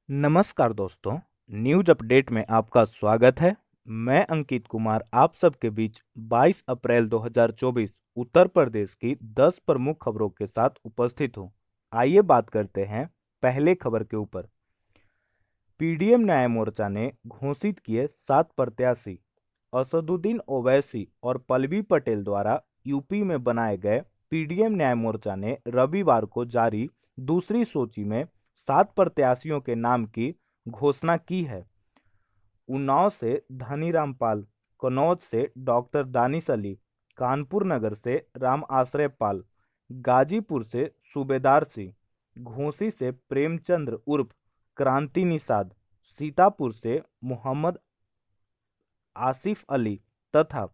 नमस्कार दोस्तों, news update में आपका स्वागत है। मैं अंकित कुमार आप सबके बीच 22 अप्रैल 2024 उत्तर प्रदेश की 10 प्रमुख खबरों के साथ उपस्थित हूं। आइए बात करते हैं पहले खबर के ऊपर। पीडीएम न्याय मोर्चा ने घोषित किए 7 प्रत्याशी। असदुद्दीन ओवैसी और पल्लवी पटेल द्वारा यूपी में बनाए गए पीडीएम न्याय मोर्चा ने रविवार को जारी दूसरी सूची में 7 प्रत्याशियों के नाम की घोषणा की है। उन्नाव से धनीराम पाल, कन्नौज से डॉक्टर दानिश अली, कानपुर नगर से राम आश्रय पाल, गाजीपुर से सूबेदार सिंह, घोसी से प्रेमचंद्र उर्फ क्रांति निषाद, सीतापुर से मोहम्मद आसिफ अली तथा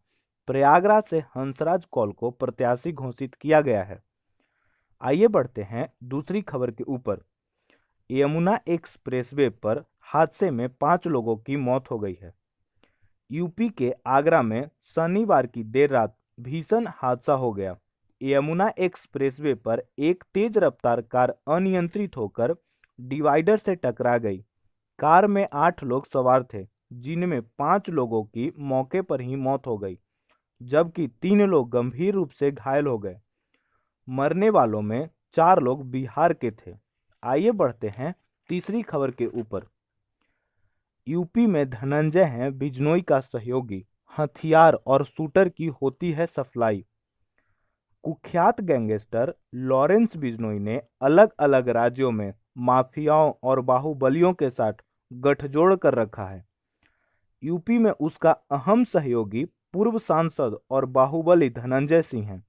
प्रयागराज से हंसराज कौल को प्रत्याशी घोषित किया गया है। आइए बढ़ते हैं दूसरी खबर के ऊपर। यमुना एक्सप्रेसवे पर हादसे में 5 लोगों की मौत हो गई है। यूपी के आगरा में शनिवार की देर रात भीषण हादसा हो गया। यमुना एक्सप्रेसवे पर एक तेज रफ्तार कार अनियंत्रित होकर डिवाइडर से टकरा गई। कार में 8 लोग सवार थे, जिनमें 5 लोगों की मौके पर ही मौत हो गई, जबकि 3 लोग गंभीर रूप से घायल हो गए। मरने वालों में 4 लोग बिहार के थे। आइए बढ़ते हैं तीसरी खबर के ऊपर। यूपी में धनंजय हैं बिजनोई का सहयोगी, हथियार और शूटर की होती है सप्लाई। कुख्यात गैंगस्टर लॉरेंस बिजनोई ने अलग अलग राज्यों में माफियाओं और बाहुबलियों के साथ गठजोड़ कर रखा है। यूपी में उसका अहम सहयोगी पूर्व सांसद और बाहुबली धनंजय सिंह हैं।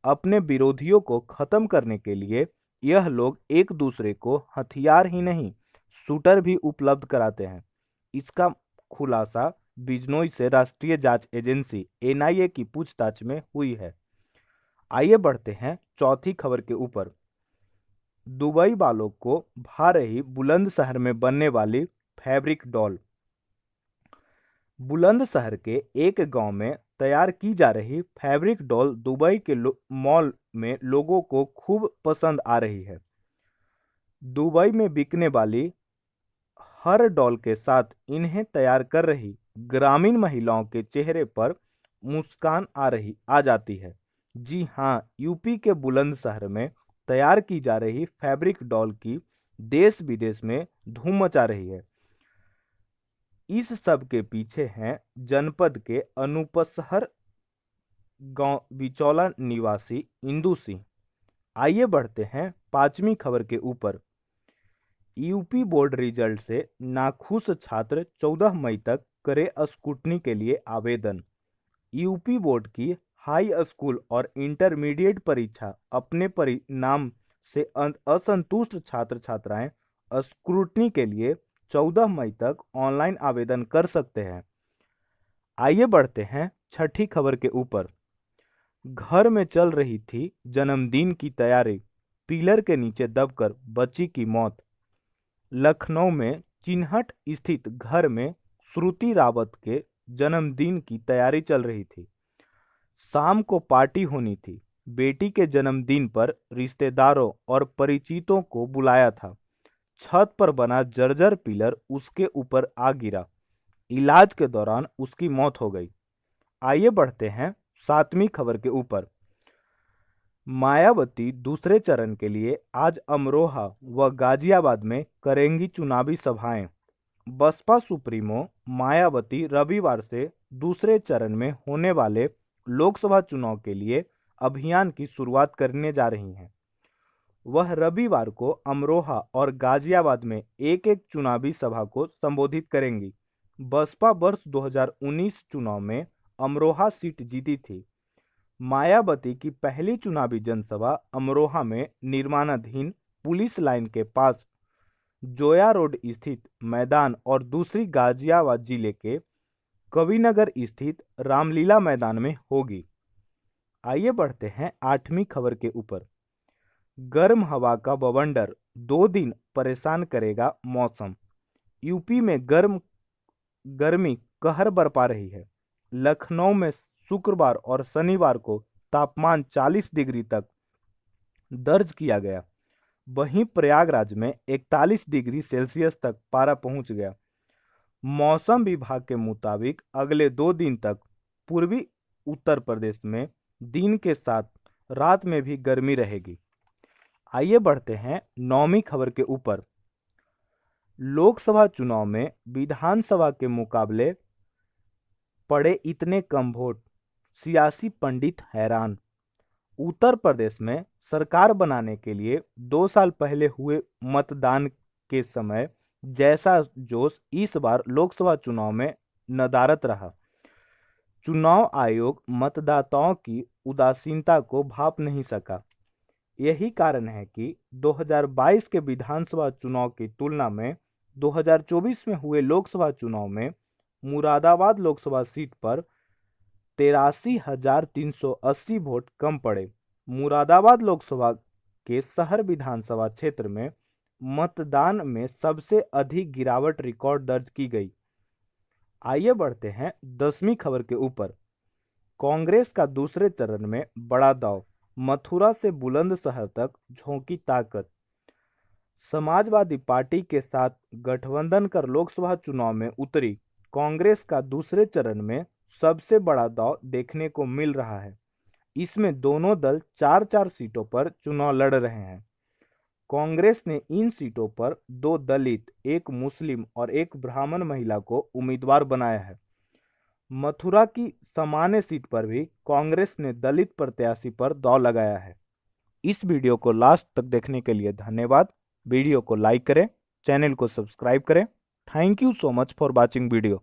अपने विरोधियों को खत्म करने के लिए यह लोग एक दूसरे को हथियार ही नहीं, शूटर भी उपलब्ध कराते हैं। इसका खुलासा बिजनोई से राष्ट्रीय जांच एजेंसी एनआईए की पूछताछ में हुई है। आइए बढ़ते हैं चौथी खबर के ऊपर। दुबई वालों को भा रही बुलंदशहर में बनने वाली फैब्रिक डॉल। बुलंदशहर के एक गांव में तैयार की जा रही फैब्रिक डॉल दुबई के मॉल में लोगों को खूब पसंद आ रही है। दुबई में बिकने वाली हर डॉल के साथ इन्हें तैयार कर रही ग्रामीण महिलाओं के चेहरे पर मुस्कान आ जाती है। जी हां, यूपी के बुलंदशहर में तैयार की जा रही फैब्रिक डॉल की देश विदेश में धूम मचा रही है। इस सब के पीछे हैं जनपद के अनूपशहर गांव बिचौला निवासी इंदु सिंह। आइए बढ़ते हैं पांचवी खबर के ऊपर। यूपी बोर्ड रिजल्ट से नाखुश छात्र 14 मई तक करे स्कूटनी के लिए आवेदन। यूपी बोर्ड की हाई स्कूल और इंटरमीडिएट परीक्षा अपने परिणाम से असंतुष्ट छात्र छात्राएं स्क्रूटनी के लिए 14 मई तक ऑनलाइन आवेदन कर सकते हैं। आइए बढ़ते हैं छठी खबर के ऊपर। घर में चल रही थी जन्मदिन की तैयारी, पिलर के नीचे दबकर बच्ची की मौत। लखनऊ में चिन्हट स्थित घर में श्रुति रावत के जन्मदिन की तैयारी चल रही थी। शाम को पार्टी होनी थी। बेटी के जन्मदिन पर रिश्तेदारों और परिचितों को बुलाया था। छत पर बना जर्जर पिलर उसके ऊपर आ गिरा। इलाज के दौरान उसकी मौत हो गई। आइए बढ़ते हैं सातवीं खबर के ऊपर। मायावती दूसरे चरण के लिए आज अमरोहा व गाजियाबाद में करेंगी चुनावी सभाएं। बसपा सुप्रीमो मायावती रविवार से दूसरे चरण में होने वाले लोकसभा चुनाव के लिए अभियान की शुरुआत करने जा रही हैं। वह रविवार को अमरोहा और गाजियाबाद में एक एक चुनावी सभा को संबोधित करेंगी। बसपा वर्ष 2019 चुनाव में अमरोहा सीट जीती थी। मायावती की पहली चुनावी जनसभा अमरोहा में निर्माणाधीन पुलिस लाइन के पास जोया रोड स्थित मैदान और दूसरी गाजियाबाद जिले के कविनगर स्थित रामलीला मैदान में होगी। आइए बढ़ते हैं आठवीं खबर के ऊपर। गर्म हवा का बवंडर 2 दिन परेशान करेगा मौसम। यूपी में गर्मी कहर बरपा रही है। लखनऊ में शुक्रवार और शनिवार को तापमान 40 डिग्री तक दर्ज किया गया। वहीं प्रयागराज में 41 डिग्री सेल्सियस तक पारा पहुंच गया। मौसम विभाग के मुताबिक अगले 2 दिन तक पूर्वी उत्तर प्रदेश में दिन के साथ रात में भी गर्मी रहेगी। आइए बढ़ते हैं 9वीं खबर के ऊपर। लोकसभा चुनाव में विधानसभा के मुकाबले पड़े इतने कम वोट, सियासी पंडित हैरान। उत्तर प्रदेश में सरकार बनाने के लिए 2 साल पहले हुए मतदान के समय जैसा जोश इस बार लोकसभा चुनाव में नदारद रहा। चुनाव आयोग मतदाताओं की उदासीनता को भांप नहीं सका। यही कारण है कि 2022 के विधानसभा चुनाव की तुलना में 2024 में हुए लोकसभा चुनाव में मुरादाबाद लोकसभा सीट पर 83,380 वोट कम पड़े। मुरादाबाद लोकसभा के शहर विधानसभा क्षेत्र में मतदान में सबसे अधिक गिरावट रिकॉर्ड दर्ज की गई। आइए बढ़ते हैं 10वीं खबर के ऊपर। कांग्रेस का दूसरे चरण में बड़ा दांव, मथुरा से बुलंदशहर तक झोंकी ताकत। समाजवादी पार्टी के साथ गठबंधन कर लोकसभा चुनाव में उतरी कांग्रेस का दूसरे चरण में सबसे बड़ा दांव देखने को मिल रहा है। इसमें दोनों दल 4-4 सीटों पर चुनाव लड़ रहे हैं। कांग्रेस ने इन सीटों पर 2 दलित, 1 मुस्लिम और 1 ब्राह्मण महिला को उम्मीदवार बनाया है। मथुरा की सामान्य सीट पर भी कांग्रेस ने दलित प्रत्याशी पर दांव लगाया है। इस वीडियो को लास्ट तक देखने के लिए धन्यवाद। वीडियो को लाइक करें, चैनल को सब्सक्राइब करें। Thank you so much for watching video.